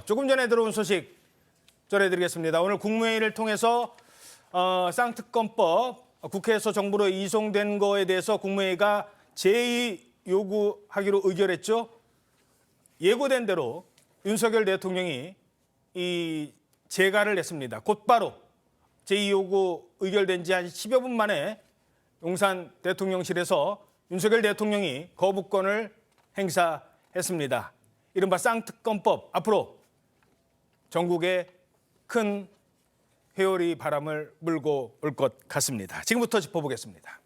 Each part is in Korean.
조금 전에 들어온 소식 전해드리겠습니다. 오늘 국무회의를 통해서 쌍특검법 국회에서 정부로 이송된 거에 대해서 국무회의가 제의 요구하기로 의결했죠. 예고된 대로 윤석열 대통령이 이 재가를 냈습니다. 곧바로 제의 요구 의결된 지 한 10여 분 만에 용산 대통령실에서 윤석열 대통령이 거부권을 행사했습니다. 이른바 쌍특검법 앞으로 전국에 큰 회오리 바람을 물고 올 것 같습니다. 지금부터 짚어보겠습니다.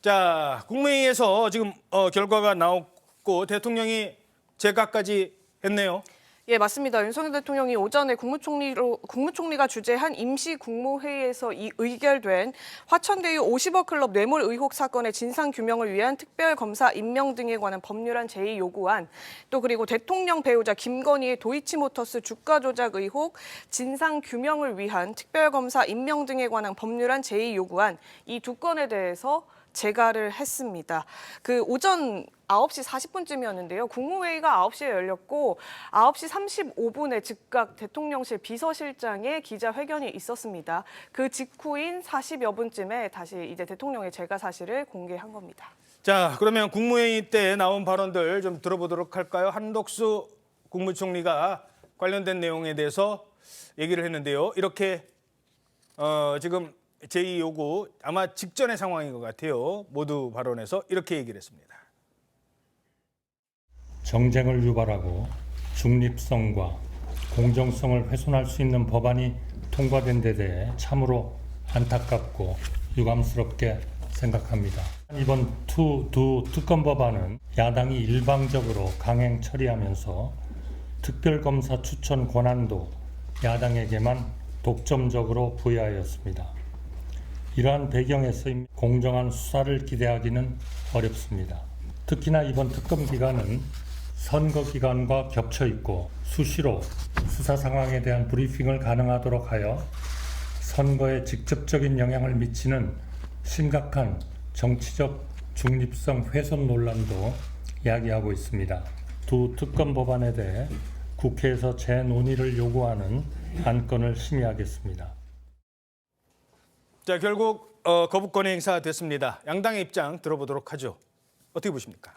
자, 국무회의에서 지금 결과가 나왔고 대통령이 재가까지 했네요. 예, 맞습니다. 윤석열 대통령이 오전에 국무총리가 주재한 임시국무회의에서 의결된 화천대유 50억 클럽 뇌물 의혹 사건의 진상 규명을 위한 특별검사 임명 등에 관한 법률안 제의 요구안, 또 그리고 대통령 배우자 김건희의 도이치모터스 주가 조작 의혹 진상 규명을 위한 특별검사 임명 등에 관한 법률안 제의 요구안, 이 두 건에 대해서 재가를 했습니다. 그 오전 9시 40분쯤이었는데요. 국무회의가 9시에 열렸고 9시 35분에 즉각 대통령실 비서실장의 기자회견이 있었습니다. 그 직후인 40여 분쯤에 다시 이제 대통령의 재가 사실을 공개한 겁니다. 자, 그러면 국무회의 때 나온 발언들 좀 들어보도록 할까요? 한덕수 국무총리가 관련된 내용에 대해서 얘기를 했는데요. 이렇게 지금 제의 요구 아마 직전의 상황인 것 같아요. 모두 발언에서 이렇게 얘기를 했습니다. 정쟁을 유발하고 중립성과 공정성을 훼손할 수 있는 법안이 통과된 데 대해 참으로 안타깝고 유감스럽게 생각합니다. 이번 두 특검 법안은 야당이 일방적으로 강행 처리하면서 특별검사 추천 권한도 야당에게만 독점적으로 부여하였습니다. 이러한 배경에서 공정한 수사를 기대하기는 어렵습니다. 특히나 이번 특검 기간은 선거 기간과 겹쳐 있고 수시로 수사 상황에 대한 브리핑을 가능하도록 하여 선거에 직접적인 영향을 미치는 심각한 정치적 중립성 훼손 논란도 야기하고 있습니다. 두 특검 법안에 대해 국회에서 재논의를 요구하는 안건을 심의하겠습니다. 자, 결국 거부권이 행사됐습니다. 양당의 입장 들어보도록 하죠. 어떻게 보십니까?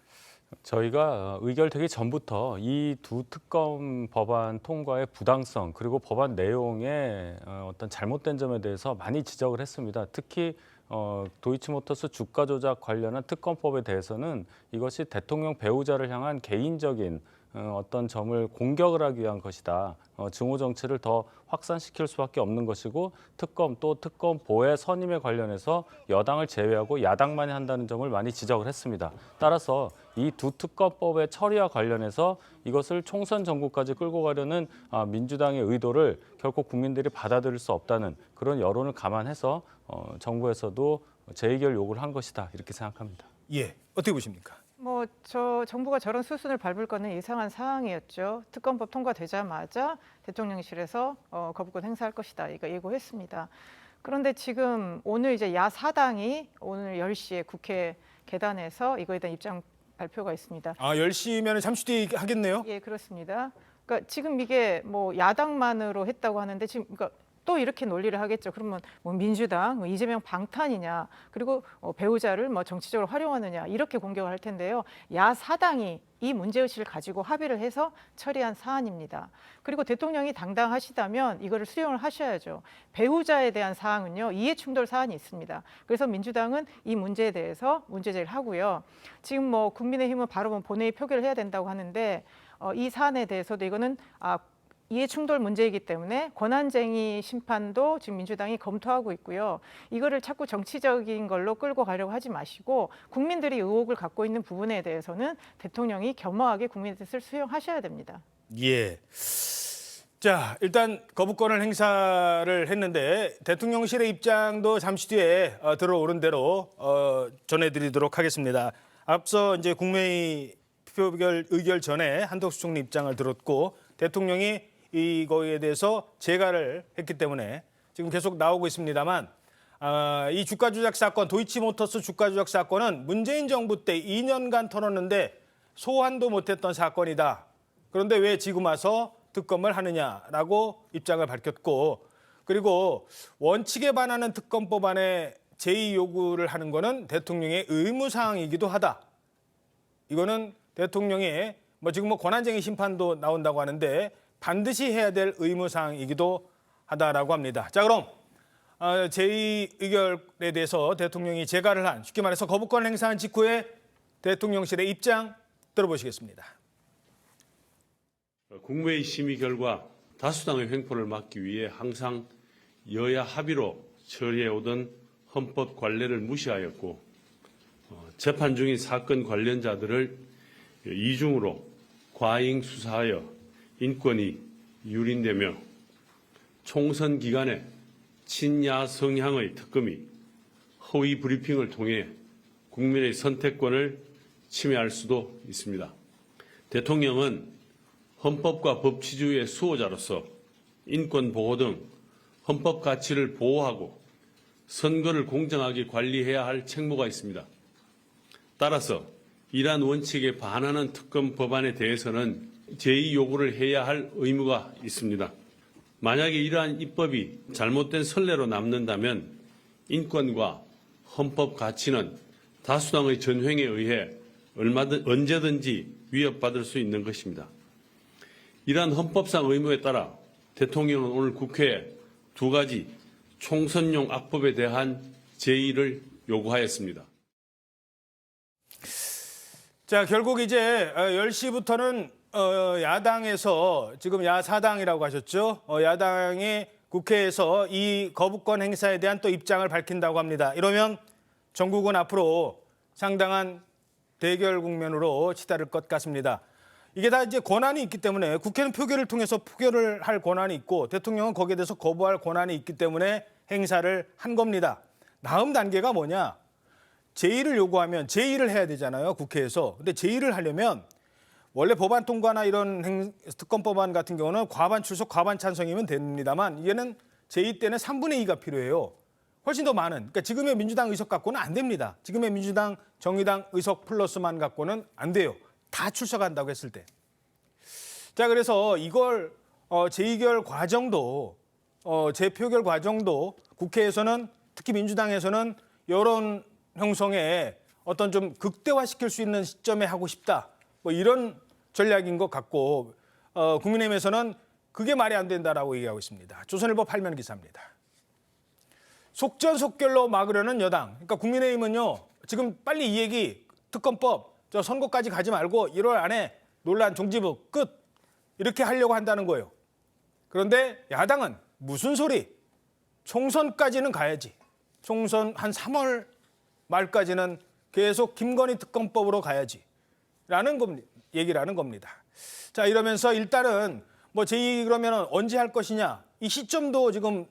저희가 의결되기 전부터 이 두 특검 법안 통과의 부당성 그리고 법안 내용의 어떤 잘못된 점에 대해서 많이 지적을 했습니다. 특히 도이치모터스 주가 조작 관련한 특검법에 대해서는 이것이 대통령 배우자를 향한 개인적인 어떤 점을 공격을 하기 위한 것이다. 증오 정치를 더 확산시킬 수밖에 없는 것이고 특검 또 특검보의 선임에 관련해서 여당을 제외하고 야당만이 한다는 점을 많이 지적을 했습니다. 따라서 이 두 특검법의 처리와 관련해서 이것을 총선 전국까지 끌고 가려는 민주당의 의도를 결코 국민들이 받아들일 수 없다는 그런 여론을 감안해서 정부에서도 재의결 요구를 한 것이다 이렇게 생각합니다. 예, 어떻게 보십니까? 정부가 저런 수순을 밟을 거는 예상한 사항이었죠. 특검법 통과되자마자 대통령실에서 거부권 행사할 것이다. 이거 예고했습니다. 그런데 지금 오늘 이제 야사당이 오늘 10시에 국회 계단에서 이거에 대한 입장 발표가 있습니다. 10시면 잠시 뒤에 하겠네요. 예, 그렇습니다. 그러니까 지금 이게 야당만으로 했다고 하는데 지금 또 이렇게 논리를 하겠죠. 그러면 민주당, 이재명 방탄이냐, 그리고 배우자를 정치적으로 활용하느냐 이렇게 공격을 할 텐데요. 야사당이 이 문제의식을 가지고 합의를 해서 처리한 사안입니다. 그리고 대통령이 당당하시다면 이거를 수용을 하셔야죠. 배우자에 대한 사항은요, 이해충돌 사안이 있습니다. 그래서 민주당은 이 문제에 대해서 문제제기를 하고요. 지금 국민의힘은 바로 본회의 표결을 해야 된다고 하는데 이 사안에 대해서도 이거는 이해충돌 문제이기 때문에 권한쟁의 심판도 지금 민주당이 검토하고 있고요. 이거를 자꾸 정치적인 걸로 끌고 가려고 하지 마시고 국민들이 의혹을 갖고 있는 부분에 대해서는 대통령이 겸허하게 국민의 뜻을 수용하셔야 됩니다. 예. 자, 일단 거부권을 행사를 했는데 대통령실의 입장도 잠시 뒤에 들어오는 대로 전해드리도록 하겠습니다. 앞서 이제 국무회의 표결 의결 전에 한덕수 총리 입장을 들었고 대통령이 이거에 대해서 재가를 했기 때문에 지금 계속 나오고 있습니다만 이 주가 조작 사건, 도이치모터스 주가 조작 사건은 문재인 정부 때 2년간 털었는데 소환도 못했던 사건이다. 그런데 왜 지금 와서 특검을 하느냐라고 입장을 밝혔고, 그리고 원칙에 반하는 특검 법안에 제의 요구를 하는 것은 대통령의 의무사항이기도 하다. 이거는 대통령의 지금 권한쟁의 심판도 나온다고 하는데 반드시 해야 될 의무사항이기도 하다라고 합니다. 자, 그럼 제의 의결에 대해서 대통령이 재가를 한, 쉽게 말해서 거부권을 행사한 직후에 대통령실의 입장 들어보시겠습니다. 국무회의 심의 결과 다수당의 횡포를 막기 위해 항상 여야 합의로 처리해오던 헌법 관례를 무시하였고, 재판 중인 사건 관련자들을 이중으로 과잉 수사하여 인권이 유린되며 총선 기간에 친야 성향의 특검이 허위 브리핑을 통해 국민의 선택권을 침해할 수도 있습니다. 대통령은 헌법과 법치주의의 수호자로서 인권 보호 등 헌법 가치를 보호하고 선거를 공정하게 관리해야 할 책무가 있습니다. 따라서 이러한 원칙에 반하는 특검 법안에 대해서는 제의 요구를 해야 할 의무가 있습니다. 만약에 이러한 입법이 잘못된 선례로 남는다면 인권과 헌법 가치는 다수당의 전횡에 의해 언제든지 위협받을 수 있는 것입니다. 이러한 헌법상 의무에 따라 대통령은 오늘 국회에 두 가지 총선용 악법에 대한 제의를 요구하였습니다. 자, 결국 이제 10시부터는 야당에서, 지금 야사당이라고 하셨죠? 야당이 국회에서 이 거부권 행사에 대한 또 입장을 밝힌다고 합니다. 이러면 전국은 앞으로 상당한 대결 국면으로 치달을 것 같습니다. 이게 다 이제 권한이 있기 때문에, 국회는 표결을 통해서 표결을 할 권한이 있고 대통령은 거기에 대해서 거부할 권한이 있기 때문에 행사를 한 겁니다. 다음 단계가 뭐냐? 제의를 요구하면 제의를 해야 되잖아요, 국회에서. 근데 제의를 하려면 원래 법안 통과나 이런 특검 법안 같은 경우는 과반 출석, 과반 찬성이면 됩니다만, 이게는 제의 때는 3분의 2가 필요해요. 훨씬 더 많은. 그러니까 지금의 민주당 의석 갖고는 안 됩니다. 지금의 민주당, 정의당 의석 플러스만 갖고는 안 돼요. 다 출석한다고 했을 때. 자, 그래서 이걸 재의결 과정도, 재표결 과정도 국회에서는, 특히 민주당에서는 여론 형성에 어떤 좀 극대화시킬 수 있는 시점에 하고 싶다, 이런 전략인 것 같고, 국민의힘에서는 그게 말이 안 된다라고 얘기하고 있습니다. 조선일보 8면 기사입니다. 속전속결로 막으려는 여당. 그러니까 국민의힘은요, 지금 빨리 이 얘기, 특검법, 선거까지 가지 말고 1월 안에 논란 종지부 끝, 이렇게 하려고 한다는 거예요. 그런데 야당은 무슨 소리? 총선까지는 가야지. 총선 한 3월 말까지는 계속 김건희 특검법으로 가야지. 라는 얘기를 하는 겁니다. 자, 이러면서 일단은 제의 그러면 언제 할 것이냐, 이 시점도 지금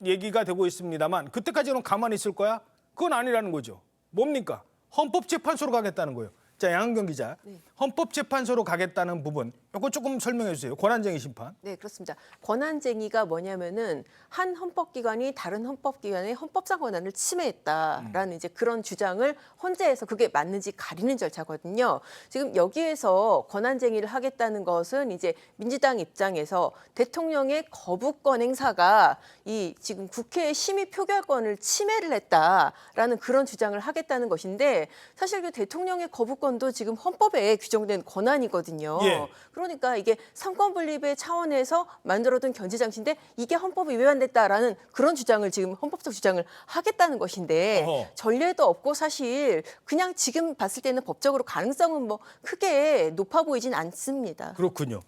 얘기가 되고 있습니다만, 그때까지는 가만히 있을 거야? 그건 아니라는 거죠. 뭡니까? 헌법재판소로 가겠다는 거예요. 자, 양은경 기자, 헌법재판소로 가겠다는 부분, 이거 조금 설명해 주세요. 권한쟁의 심판. 네, 그렇습니다. 권한쟁의가 뭐냐면은 한 헌법기관이 다른 헌법기관의 헌법상 권한을 침해했다라는 이제 그런 주장을 헌재에서 그게 맞는지 가리는 절차거든요. 지금 여기에서 권한쟁의를 하겠다는 것은 이제 민주당 입장에서 대통령의 거부권 행사가 이 지금 국회의 심의 표결권을 침해를 했다라는 그런 주장을 하겠다는 것인데, 사실 그 대통령의 거부권도 지금 헌법에 규정된 권한이거든요. 예. 그러니까 이게 삼권 분립의 차원에서 만들어둔 견제 장치인데 이게 헌법이 위반됐다라는 그런 주장을, 지금 헌법적 주장을 하겠다는 것인데, 어허. 전례도 없고 사실 그냥 지금 봤을 때는 법적으로 가능성은 크게 높아 보이진 않습니다. 그렇군요.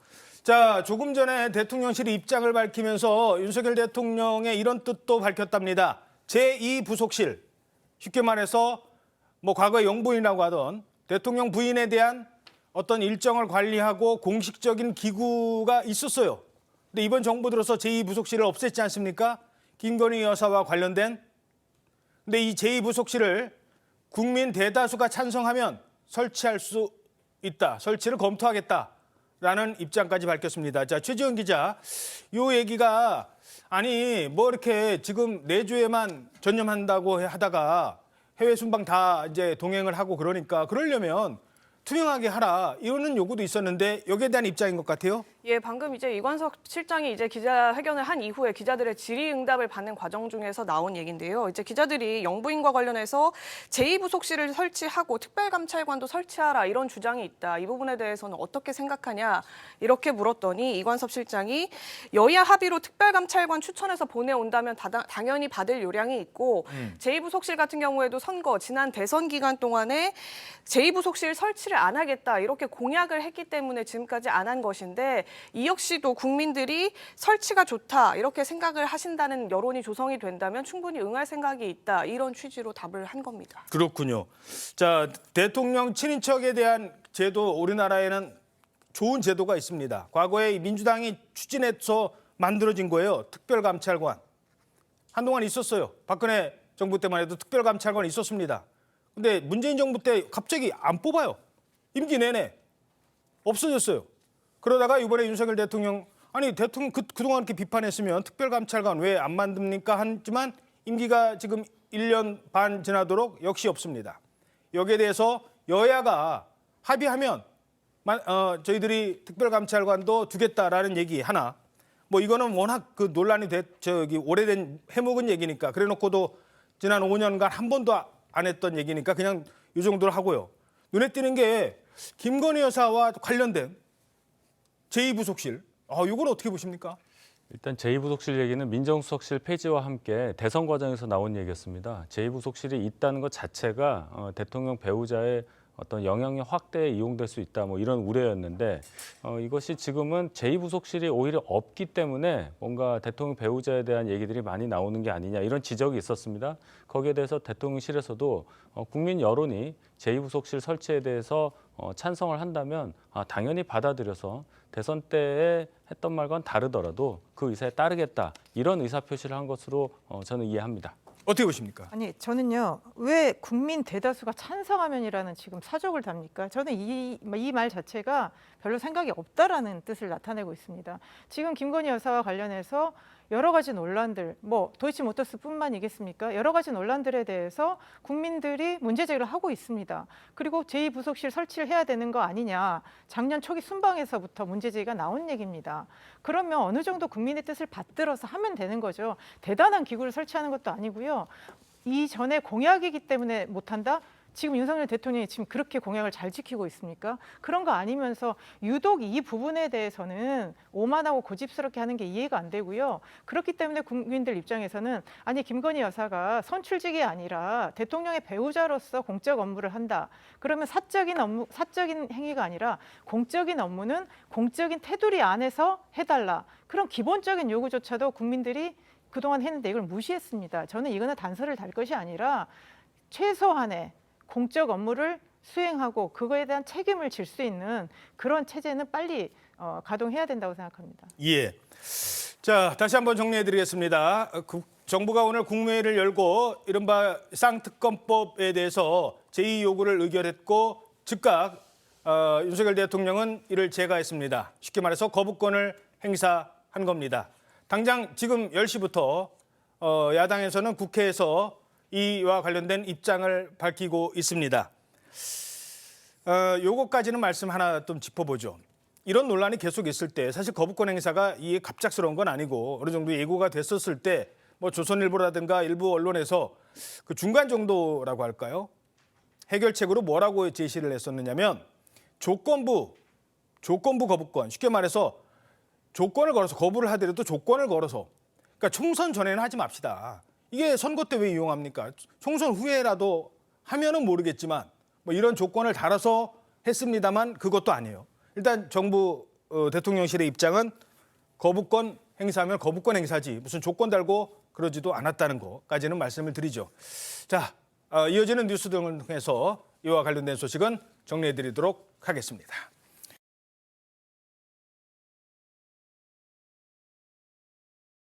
자, 조금 전에 대통령실이 입장을 밝히면서 윤석열 대통령의 이런 뜻도 밝혔답니다. 제2부속실, 쉽게 말해서 과거에 영부인이라고 하던 대통령 부인에 대한 어떤 일정을 관리하고 공식적인 기구가 있었어요. 근데 이번 정부 들어서 제2부속실을 없앴지 않습니까? 김건희 여사와 관련된. 근데 이 제2부속실을 국민 대다수가 찬성하면 설치할 수 있다. 설치를 검토하겠다라는 입장까지 밝혔습니다. 자, 최지원 기자, 이 얘기가 아니 이렇게 지금 내주에만 전념한다고 하다가 해외 순방 다 이제 동행을 하고 그러니까, 그러려면 투명하게 하라 이런 요구도 있었는데 여기에 대한 입장인 것 같아요. 예, 방금 이제 이관석 실장이 이제 기자회견을 한 이후에 기자들의 질의응답을 받는 과정 중에서 나온 얘기인데요. 이제 기자들이 영부인과 관련해서 제2부속실을 설치하고 특별감찰관도 설치하라 이런 주장이 있다. 이 부분에 대해서는 어떻게 생각하냐 이렇게 물었더니 이관섭 실장이 여야 합의로 특별감찰관 추천해서 보내온다면 당연히 받을 요량이 있고 제2부속실 같은 경우에도 지난 대선 기간 동안에 제2부속실 설치를 안 하겠다 이렇게 공약을 했기 때문에 지금까지 안 한 것인데 이 역시도 국민들이 설치가 좋다 이렇게 생각을 하신다는 여론이 조성이 된다면 충분히 응할 생각이 있다 이런 취지로 답을 한 겁니다. 그렇군요. 자, 대통령 친인척에 대한 제도 우리나라에는 좋은 제도가 있습니다. 과거에 민주당이 추진해서 만들어진 거예요. 특별감찰관. 한동안 있었어요. 박근혜 정부 때만 해도 특별감찰관이 있었습니다. 근데 문재인 정부 때 갑자기 안 뽑아요. 임기 내내 없어졌어요. 그러다가 이번에 윤석열 대통령 아니 대통령 그동안 이렇게 비판했으면 특별감찰관 왜 안 만듭니까? 하지만 임기가 지금 1년 반 지나도록 역시 없습니다. 여기에 대해서 여야가 합의하면 저희들이 특별감찰관도 두겠다라는 얘기 하나. 뭐 이거는 워낙 그 논란이 오래된 해묵은 얘기니까 그래놓고도 지난 5년간 한 번도 안 했던 얘기니까 그냥 이 정도로 하고요. 눈에 띄는 게 김건희 여사와 관련된 제2부속실. 이건 어떻게 보십니까? 일단 제2부속실 얘기는 민정수석실 폐지와 함께 대선 과정에서 나온 얘기였습니다. 제2부속실이 있다는 것 자체가 대통령 배우자의 어떤 영향력 확대에 이용될 수 있다 뭐 이런 우려였는데 이것이 지금은 제2부속실이 오히려 없기 때문에 뭔가 대통령 배우자에 대한 얘기들이 많이 나오는 게 아니냐 이런 지적이 있었습니다. 거기에 대해서 대통령실에서도 국민 여론이 제2부속실 설치에 대해서 찬성을 한다면 당연히 받아들여서 대선 때에 했던 말과는 다르더라도 그 의사에 따르겠다 이런 의사표시를 한 것으로 저는 이해합니다. 어떻게 보십니까? 아니 저는요 왜 국민 대다수가 찬성하면이라는 지금 사족을 답니까? 저는 이 말 자체가 별로 생각이 없다라는 뜻을 나타내고 있습니다. 지금 김건희 여사와 관련해서 여러 가지 논란들, 뭐 도이치모터스뿐만이겠습니까? 여러 가지 논란들에 대해서 국민들이 문제 제기를 하고 있습니다. 그리고 제2부속실 설치를 해야 되는 거 아니냐? 작년 초기 순방에서부터 문제 제기가 나온 얘기입니다. 그러면 어느 정도 국민의 뜻을 받들어서 하면 되는 거죠. 대단한 기구를 설치하는 것도 아니고요. 이전에 공약이기 때문에 못한다? 지금 윤석열 대통령이 지금 그렇게 공약을 잘 지키고 있습니까? 그런 거 아니면서 유독 이 부분에 대해서는 오만하고 고집스럽게 하는 게 이해가 안 되고요. 그렇기 때문에 국민들 입장에서는 아니 김건희 여사가 선출직이 아니라 대통령의 배우자로서 공적 업무를 한다. 그러면 사적인 행위가 아니라 공적인 업무는 공적인 테두리 안에서 해달라. 그런 기본적인 요구조차도 국민들이 그동안 했는데 이걸 무시했습니다. 저는 이거는 단서를 달 것이 아니라 최소한의 공적 업무를 수행하고 그거에 대한 책임을 질 수 있는 그런 체제는 빨리 가동해야 된다고 생각합니다. 예. 자, 다시 한번 정리해드리겠습니다. 정부가 오늘 국무회의를 열고 이른바 쌍특검법에 대해서 제2 요구를 의결했고 즉각 윤석열 대통령은 이를 제거했습니다. 쉽게 말해서 거부권을 행사한 겁니다. 당장 지금 10시부터 야당에서는 국회에서 이와 관련된 입장을 밝히고 있습니다. 요거까지는 말씀 하나 좀 짚어보죠. 이런 논란이 계속 있을 때 사실 거부권 행사가 이게 갑작스러운 건 아니고 어느 정도 예고가 됐었을 때 뭐 조선일보라든가 일부 언론에서 그 중간 정도라고 할까요? 해결책으로 뭐라고 제시를 했었느냐면 조건부 거부권, 쉽게 말해서 조건을 걸어서 거부를 하더라도 조건을 걸어서 그러니까 총선 전에는 하지 맙시다. 이게 선거 때 왜 이용합니까? 총선 후에라도 하면은 모르겠지만 뭐 이런 조건을 달아서 했습니다만 그것도 아니에요. 일단 정부 대통령실의 입장은 거부권 행사하면 거부권 행사지 무슨 조건 달고 그러지도 않았다는 것까지는 말씀을 드리죠. 자, 이어지는 뉴스 등을 통해서 이와 관련된 소식은 정리해드리도록 하겠습니다.